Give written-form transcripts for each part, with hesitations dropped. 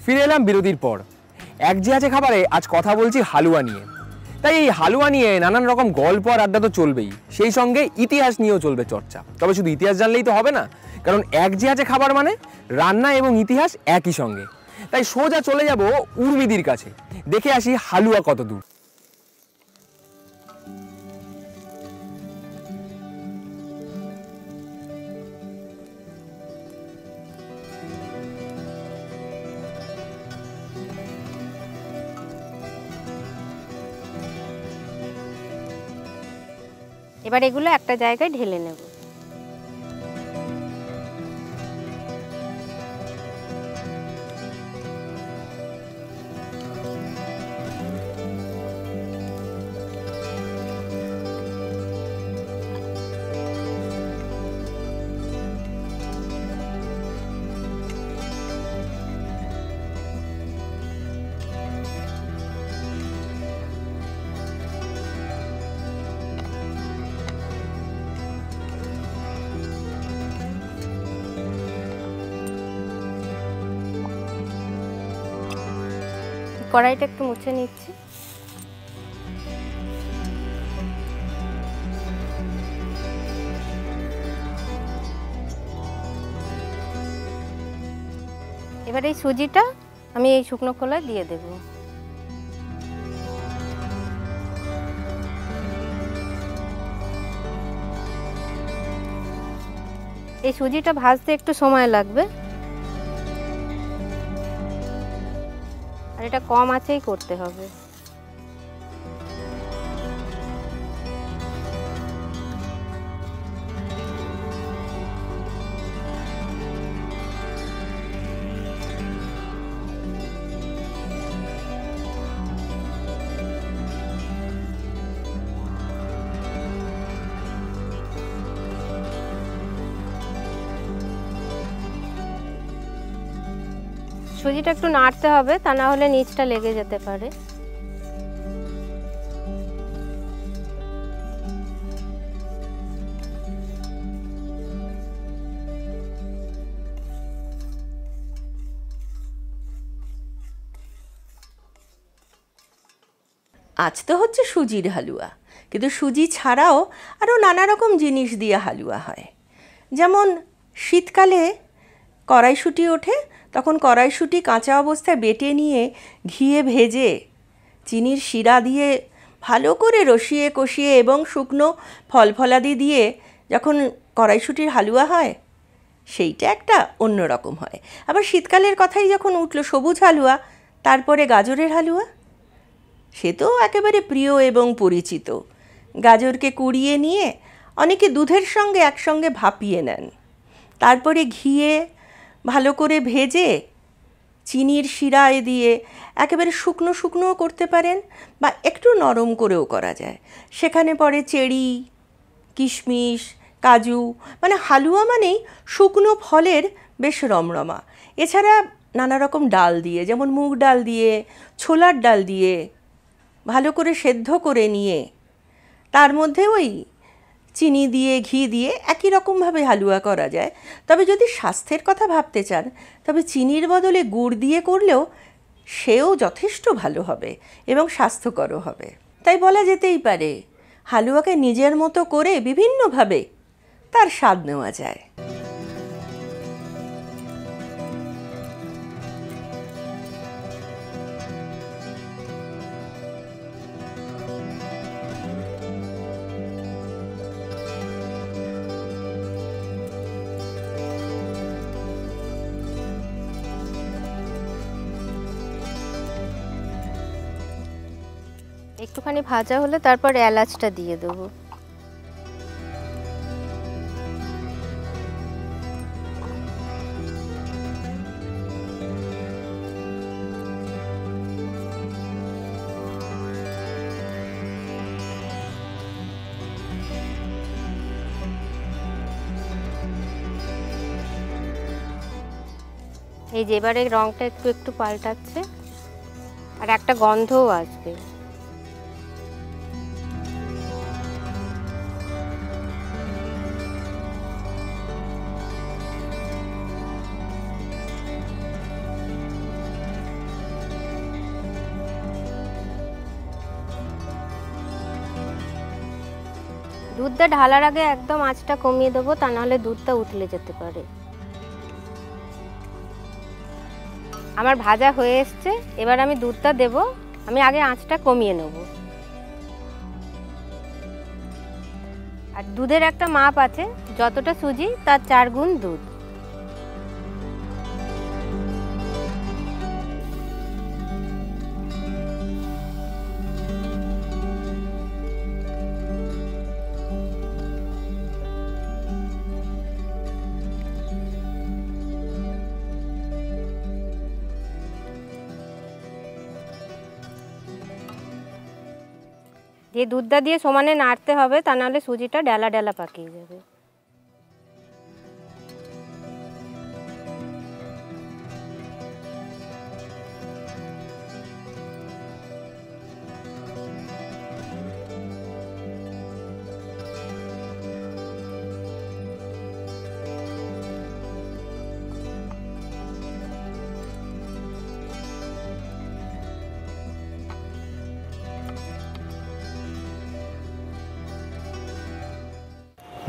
ফিরে এলাম বিরতির পর। এক যে আছে খাবারে আজ কথা বলছি হালুয়া নিয়ে। তাই এই হালুয়া নিয়ে নানান রকম গল্প আর আড্ডা তো চলবেই, সেই সঙ্গে ইতিহাস নিয়েও চলবে চর্চা। তবে শুধু ইতিহাস জানলেই তো হবে না, কারণ এক যে আছে খাবার মানে রান্না এবং ইতিহাস একই সঙ্গে। তাই সোজা চলে যাব উর্মিদির কাছে, দেখে আসি হালুয়া কত দূর। এবার এগুলো একটা জায়গায় ঢেলে নেব। কড়াইটা একটু মুছে নিচ্ছি। এবার এই সুজিটা আমি এই শুকনো খোলায় দিয়ে দেব। এই সুজিটা ভাজতে একটু সময় লাগবে, আর এটা কম আঁচেই করতে হবে। সুজিটা একটু নাড়তে হবে, তা না হলে নিচটা লেগে যেতে পারে। আজ তো হচ্ছে সুজির হালুয়া, কিন্তু সুজি ছাড়াও আরও নানা রকম জিনিস দিয়ে হালুয়া হয়। যেমন শীতকালে কড়াইশুঁটি ওঠে, তখন কড়াইশুঁটি কাঁচা অবস্থায় বেটে নিয়ে ঘিয়ে ভেজে চিনির শিরা দিয়ে ভালো করে রসিয়ে কষিয়ে এবং শুকনো ফলফলাদি দিয়ে যখন কড়াইশুঁটির হালুয়া হয়, সেইটা একটা অন্যরকম হয়। আবার শীতকালের কথাই যখন উঠলো, সবুজ হালুয়া, তারপরে গাজরের হালুয়া, সে তো একেবারে প্রিয় এবং পরিচিত। গাজরকে কুড়িয়ে নিয়ে অনেকে দুধের সঙ্গে একসঙ্গে ভাপিয়ে নেন, তারপরে ঘিয়ে ভালো করে ভেজে চিনির শিরায় দিয়ে একেবারে শুকনো শুকনোও করতে পারেন বা একটু নরম করেও করা যায়। সেখানে পড়ে চেরি, কিশমিশ, কাজু, মানে হালুয়া মানেই শুকনো ফলের বেশ রমরমা। এছাড়া নানা রকম ডাল দিয়ে, যেমন মুগ ডাল দিয়ে, ছোলার ডাল দিয়ে ভালো করে সেদ্ধ করে নিয়ে তার মধ্যে ওই চিনি দিয়ে ঘি দিয়ে একই রকমভাবে হালুয়া করা যায়। তবে যদি স্বাস্থ্যের কথা ভাবতে চান, তবে চিনির বদলে গুড় দিয়ে করলেও সেও যথেষ্ট ভালো হবে এবং স্বাস্থ্যকরও হবে। তাই বলা যেতেই পারে হালুয়াকে নিজের মতো করে বিভিন্নভাবে তার স্বাদ নেওয়া যায়। একটুখানি ভাজা হলে তারপর এলাচটা দিয়ে দেবো। এই যে এবারে রংটা একটু একটু পাল্টাচ্ছে আর একটা গন্ধও আসবে। দুধটা ঢালার আগে একদম আঁচটা কমিয়ে দেবো, তা নাহলে দুধটা উতলে যেতে পারে। আমার ভাজা হয়ে এসছে, এবার আমি দুধটা দেব। আমি আগে আঁচটা কমিয়ে নেব। আর দুধের একটা মাপ আছে, যতটা সুজি তার 4 গুণ দুধ। দিয়ে দুধটা দিয়ে সমানে নাড়তে হবে, তা নাহলে সুজিটা ডেলা ডেলা পাকিয়ে যাবে।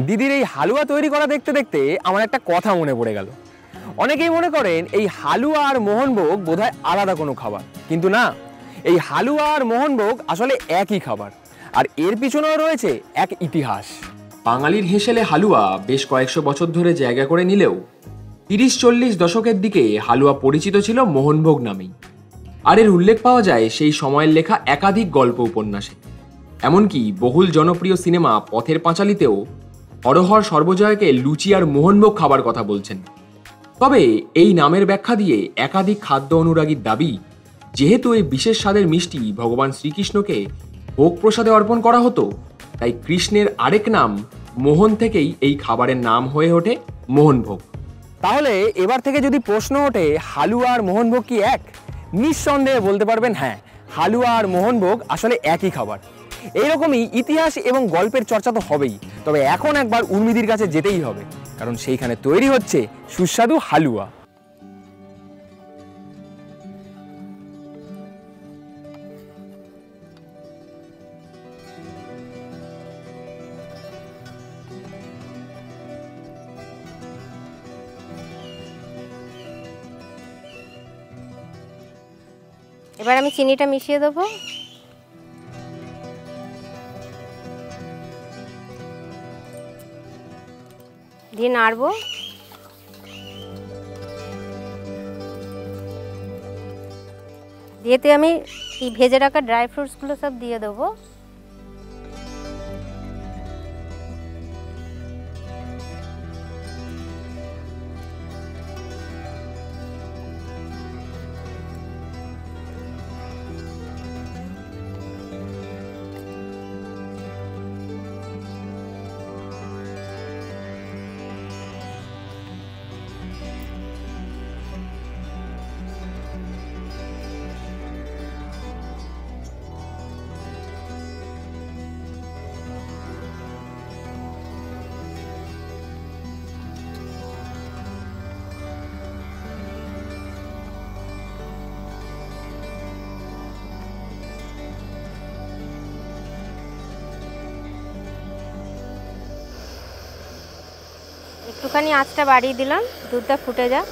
দিদির এই হালুয়া তৈরি করা দেখতে দেখতে আমার একটা কথা মনে পড়ে গেল। অনেকেই মনে করেন এই হালুয়া আর মোহনভোগ বোধহয় আলাদা কোনো খাবার, কিন্তু না, এই হালুয়া আর মোহনভোগ আসলে একই খাবার। আর এর পিছনেও রয়েছে এক ইতিহাস। বাঙালির হেসেলে হালুয়া বেশ কয়েকশো বছর ধরে জায়গা করে নিলেও 30-40 দশকের দিকে হালুয়া পরিচিত ছিল মোহনভোগ নামেই। আর এর উল্লেখ পাওয়া যায় সেই সময়ের লেখা একাধিক গল্প উপন্যাসে। এমনকি বহুল জনপ্রিয় সিনেমা পথের পাঁচালীতেও হরহর সর্বজয়কে লুচি আর মোহনভোগ খাবার কথা বলছেন। তবে এই নামের ব্যাখ্যা দিয়ে একাধিক খাদ্য অনুরাগীর দাবি, যেহেতু এই বিশেষ স্বাদের মিষ্টি ভগবান শ্রীকৃষ্ণকে ভোগ প্রসাদে অর্পণ করা হতো, তাই কৃষ্ণের আরেক নাম মোহন থেকেই এই খাবারের নাম হয়ে ওঠে মোহনভোগ। তাহলে এবার থেকে যদি প্রশ্ন ওঠে হালুয়া আর মোহনভোগ কি এক, নিঃসন্দেহে বলতে পারবেন হ্যাঁ, হালুয়া আর মোহনভোগ আসলে একই খাবার। এইরকমই ইতিহাস এবং গল্পের চর্চা তো হবেই, তবে এখন একবার উর্মিদির কাছে যেতেই হবে, কারণ সেইখানে তৈরি হচ্ছে সুস্বাদু হালুয়া। এবার আমি চিনিটা মিশিয়ে দেবো। দিয়ে নাড়বো। দিয়েতে আমি এই ভেজে রাখা ড্রাই ফ্রুটসগুলো সব দিয়ে দেবো। একটুখানি আঁচটা বাড়িয়ে দিলাম, দুধটা ফুটে যাক।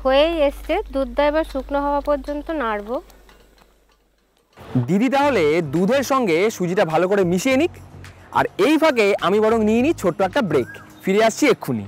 হয়েই এসছে, দুধটা এবার শুকনো হওয়া পর্যন্ত নাড়বো। দিদি তাহলে দুধের সঙ্গে সুজিটা ভালো করে মিশিয়ে নিক, আর এই ফাঁকে আমি বরং নিয়ে নিই ছোট্ট একটা ব্রেক। ফিরে আসছি এক্ষুনি।